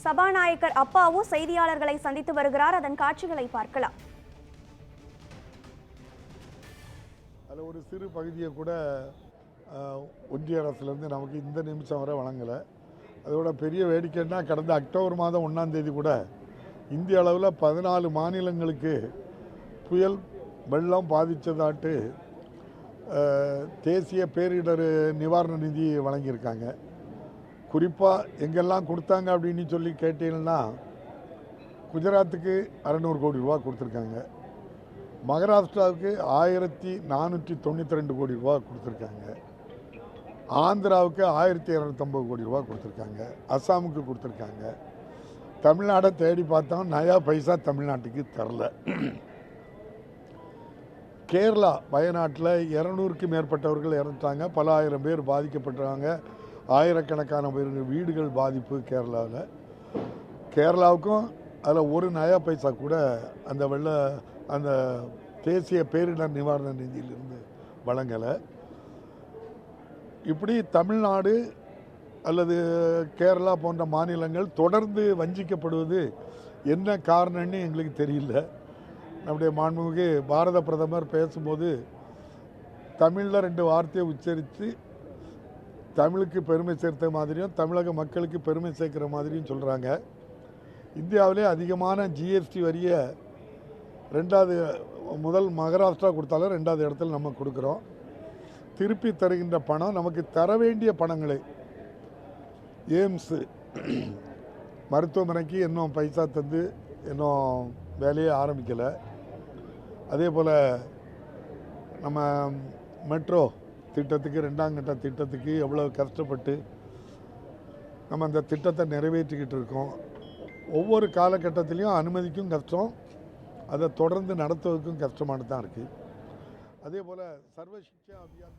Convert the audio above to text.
சபாநாயகர் அப்பாவு செய்தியாளர்களை சந்தித்து வருகிறார். அதன் காட்சிகளை பார்க்கலாம். அதில் ஒரு சிறு பகுதியை கூட ஒன்றிய அரசுலேருந்து நமக்கு இந்த நிமிஷம் வரை வழங்கலை. அதோட பெரிய வேடிக்கைன்னா கடந்த அக்டோபர் மாதம் 1ஆம் தேதி கூட இந்திய அளவில் 14 மாநிலங்களுக்கு புயல் வெள்ளம் பாதித்ததாட்டு தேசிய பேரிடர் நிவாரண நிதி வழங்கியிருக்காங்க. குறிப்பாக எங்கெல்லாம் கொடுத்தாங்க அப்படின்னு சொல்லி கேட்டீங்கன்னா குஜராத்துக்கு 600 கோடி ரூபா கொடுத்துருக்காங்க, மகாராஷ்டிராவுக்கு 1492 கோடி ரூபா கொடுத்துருக்காங்க, ஆந்திராவுக்கு 1250 கோடி ரூபா கொடுத்துருக்காங்க, அஸ்ஸாமுக்கு கொடுத்துருக்காங்க. தமிழ்நாடை தேடி பார்த்தோம், நயா பைசா தமிழ்நாட்டுக்கு தரல. கேரளா வயநாட்டில் 200க்கு மேற்பட்டவர்கள் இறந்துட்டாங்க, பல ஆயிரம் பேர் பாதிக்கப்பட்டாங்க, ஆயிரக்கணக்கான பேருக்கு வீடுகள் பாதிப்பு கேரளாவில். கேரளாவுக்கும் அதில் ஒரு நயா பைசா கூட அந்த தேசிய பேரிடர் நிவாரண நிதியிலிருந்து வழங்கலை. இப்படி தமிழ்நாடு அல்லது கேரளா போன்ற மாநிலங்கள் தொடர்ந்து வஞ்சிக்கப்படுவது என்ன காரணம்னு எங்களுக்கு தெரியல. நம்முடைய மாண்புமிகு பாரத பிரதமர் பேசும்போது தமிழில் 2 வார்த்தையை உச்சரித்து தமிழுக்கு பெருமை சேர்த்த மாதிரியும் தமிழக மக்களுக்கு பெருமை சேர்க்கிற மாதிரியும் சொல்கிறாங்க. இந்தியாவிலே அதிகமான ஜிஎஸ்டி வரியை முதல் மகாராஷ்டிரா கொடுத்தாலும் 2வது இடத்துல நம்ம கொடுக்குறோம். திருப்பி தருகின்ற பணம் நமக்கு தர வேண்டிய பணங்களை எய்ம்ஸ் மருத்துவமனைக்கு இன்னும் பைசா தந்து இன்னும் வேலையே ஆரம்பிக்கலை. அதே போல் நம்ம மெட்ரோ திட்டத்துக்கு 2ஆம் கட்ட திட்டத்துக்கு எவ்வளோ கஷ்டப்பட்டு நம்ம அந்த திட்டத்தை நிறைவேற்றிக்கிட்டு இருக்கோம். ஒவ்வொரு காலகட்டத்திலையும் அனுமதிக்கும் கஷ்டம், அதை தொடர்ந்து நடத்துவதற்கும் கஷ்டமானது தான் இருக்குது. அதே போல் சர்வ சிக்ஷா அபியான்